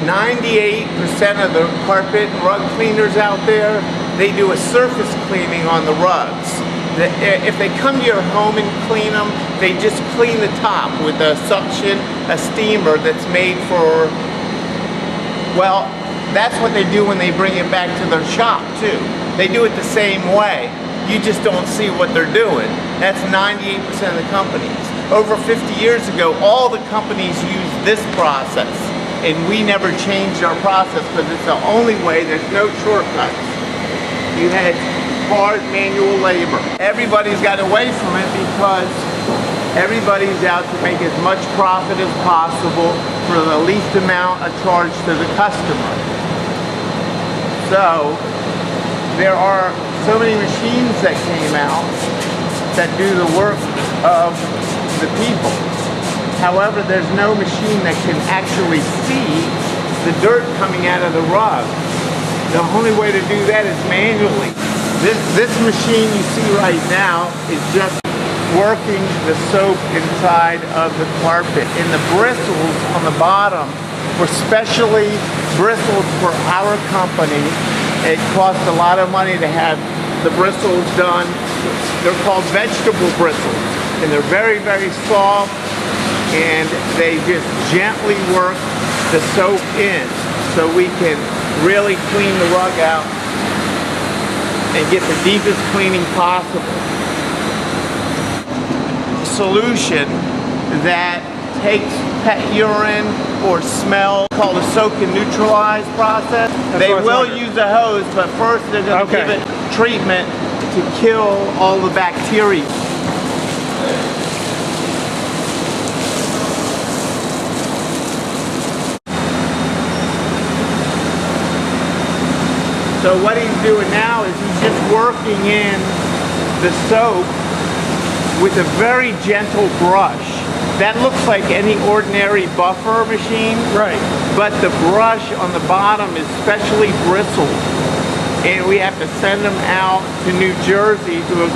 98% of the carpet and rug cleaners out there, they do a surface cleaning on the rugs. If they come to your home and clean them, they just clean the top with a suction, a steamer that's made for, well, that's what they do when they bring it back to their shop too. They do it the same way. You just don't see what they're doing. That's 98% of the companies. Over 50 years ago, all the companies used this process, and we never changed our process because it's the only way. There's no shortcuts. You had hard manual labor. Everybody's got away from it because everybody's out to make as much profit as possible for the least amount of charge to the customer. So there are so many machines that came out that do the work of the people. However, there's no machine that can actually see the dirt coming out of the rug. The only way to do that is manually. This machine you see right now is just working the soap inside of the carpet, and the bristles on the bottom were specially bristled for our company. It costs a lot of money to have the bristles done. They're called vegetable bristles, and they're very, very soft, and they just gently work the soap in so we can really clean the rug out and get the deepest cleaning possible. Solution that takes pet urine or smell, called a soak and neutralize process. They will use a hose, but first they're going to give it treatment to kill all the bacteria. So what he's doing now is he's just working in the soap with a very gentle brush. That looks like any ordinary buffer machine. Right. But the brush on the bottom is specially bristled. And we have to send them out to New Jersey to a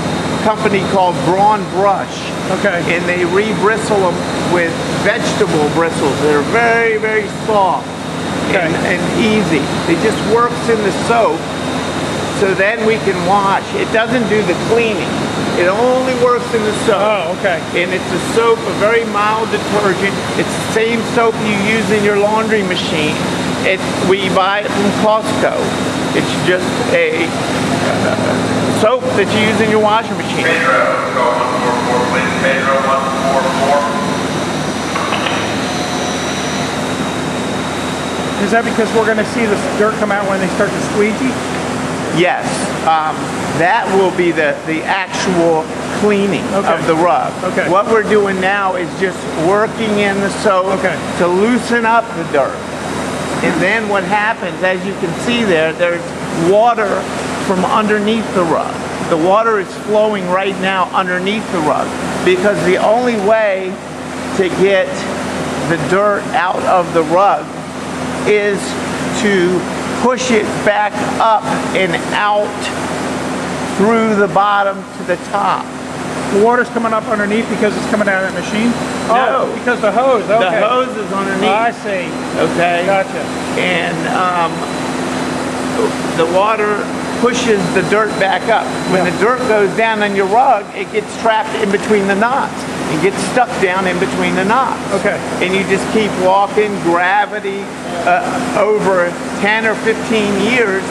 company called Braun Brush. Okay. And they re-bristle them with vegetable bristles that are very, very soft. And easy. It just works in the soap, so then we can wash. It doesn't do the cleaning. It only works in the soap. Oh, okay. And it's a soap, a very mild detergent. It's the same soap you use in your laundry machine. We buy it from Costco. It's just a soap that you use in your washing machine. Pedro, go 144, please. Pedro, 144. Is that because we're going to see the dirt come out when they start to squeegee? Yes. That will be the actual cleaning of the rug. Okay. What we're doing now is just working in the soap to loosen up the dirt. And then what happens, as you can see there, there's water from underneath the rug. The water is flowing right now underneath the rug because the only way to get the dirt out of the rug is to push it back up and out through the bottom to the top. The water's coming up underneath because it's coming out of that machine? No. Oh, because the hose, okay. The hose is underneath. Oh, I see. Okay. Gotcha. And the water pushes the dirt back up. When the dirt goes down on your rug, it gets trapped in between the knots. It gets stuck down in between the knots. Okay. And you just keep walking, gravity, over 10 or 15 years,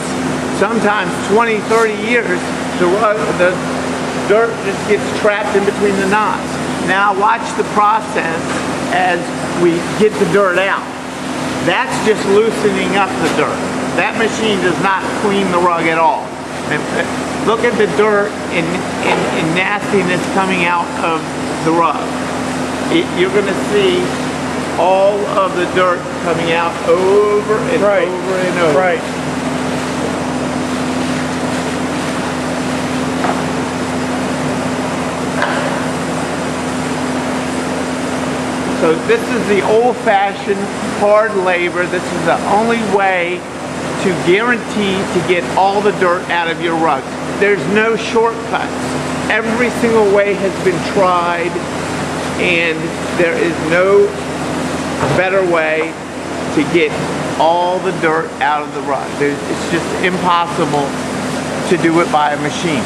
sometimes 20, 30 years, the dirt just gets trapped in between the knots. Now watch the process as we get the dirt out. That's just loosening up the dirt. That machine does not clean the rug at all. And look at the dirt and nastiness coming out of the rug. You're going to see all of the dirt coming out over and over and over. Right. So this is the old-fashioned hard labor. This is the only way to guarantee to get all the dirt out of your rug. There's no shortcuts. Every single way has been tried, and there is no better way to get all the dirt out of the rug. It's just impossible to do it by a machine.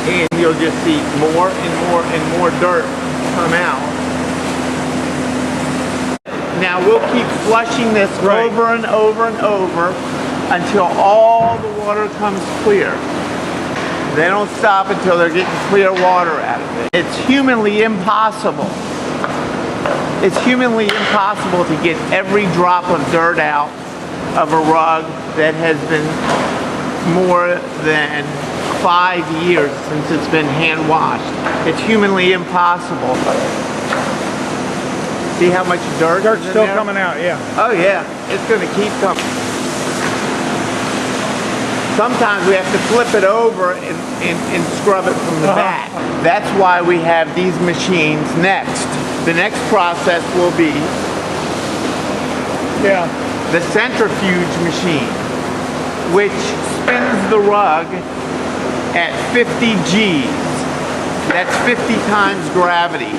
And you'll just see more and more and more dirt come out. Now we'll keep flushing this over and over and over until all the water comes clear. They don't stop until they're getting clear water out of it. It's humanly impossible. It's humanly impossible to get every drop of dirt out of a rug that has been more than 5 years since it's been hand washed. It's humanly impossible. See how much dirt? Dirt's still coming out, yeah. Oh yeah, it's going to keep coming. Sometimes we have to flip it over and scrub it from the back. That's why we have these machines next. The next process will be the centrifuge machine, which spins the rug at 50 G's. That's 50 times gravity.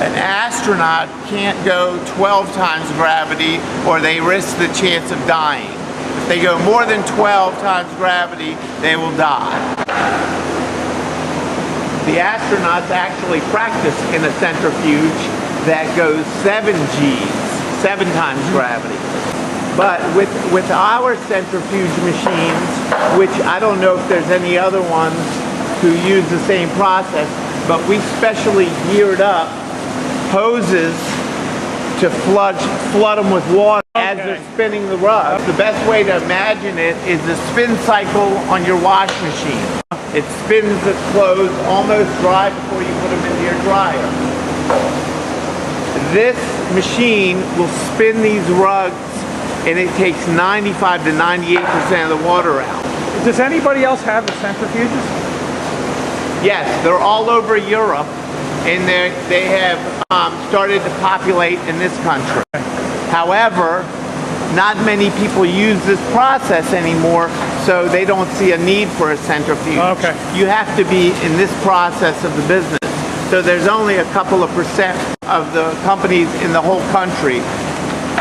An astronaut can't go 12 times gravity or they risk the chance of dying. If they go more than 12 times gravity, they will die. The astronauts actually practice in a centrifuge that goes 7 G's, 7 times gravity. But with our centrifuge machines, which I don't know if there's any other ones who use the same process, but we specially geared up hoses to flood them with water as they're spinning the rug. The best way to imagine it is the spin cycle on your wash machine. It spins the clothes almost dry before you put them into your dryer. This machine will spin these rugs and it takes 95 to 98% of the water out. Does anybody else have the centrifuges? Yes, they're all over Europe, and they have started to populate in this country. However, not many people use this process anymore, so they don't see a need for a centrifuge. Okay. You have to be in this process of the business. So there's only a couple of percent of the companies in the whole country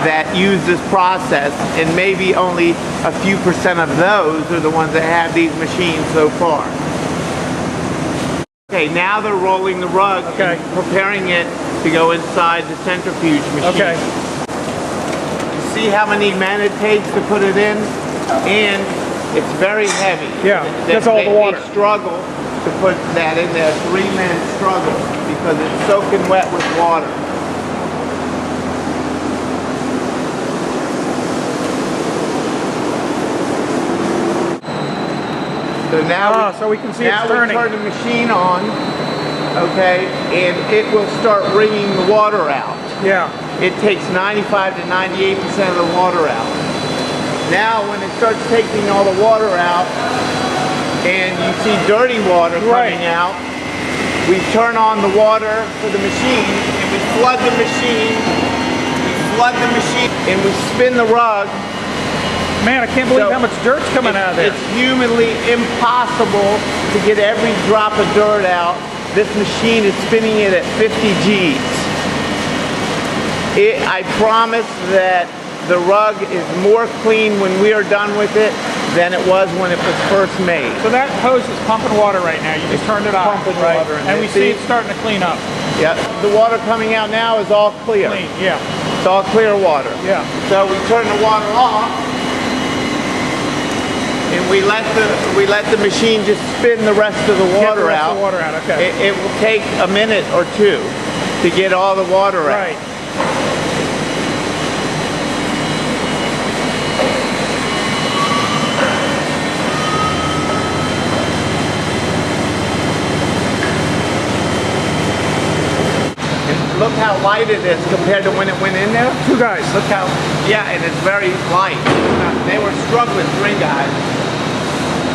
that use this process, and maybe only a few percent of those are the ones that have these machines so far. Okay, now they're rolling the rug and preparing it to go inside the centrifuge machine. Okay. See how many men it takes to put it in? And it's very heavy. Yeah, that's all the water. They struggle to put that in there. 3 men struggle because it's soaking wet with water. So now so we can see it's turning. Now we turn the machine on, okay, and it will start wringing the water out. Yeah. It takes 95 to 98% of the water out. Now when it starts taking all the water out and you see dirty water coming out, we turn on the water for the machine and we flood the machine. And we spin the rug. Man, I can't believe how much dirt's coming out of there. It's humanly impossible to get every drop of dirt out. This machine is spinning it at 50 G's. I promise that the rug is more clean when we are done with it than it was when it was first made. So that hose is pumping water right now. You just turned it on, right? And we see it's starting to clean up. Yeah, the water coming out now is all clear. Clean, yeah. It's all clear water. Yeah. So we turn the water off. And we let the machine just spin the rest of the water out. Okay. It will take a minute or two to get all the water out. Right. Look how light it is compared to when it went in there. 2 guys. Look how, yeah, and it's very light. They were struggling, 3 guys.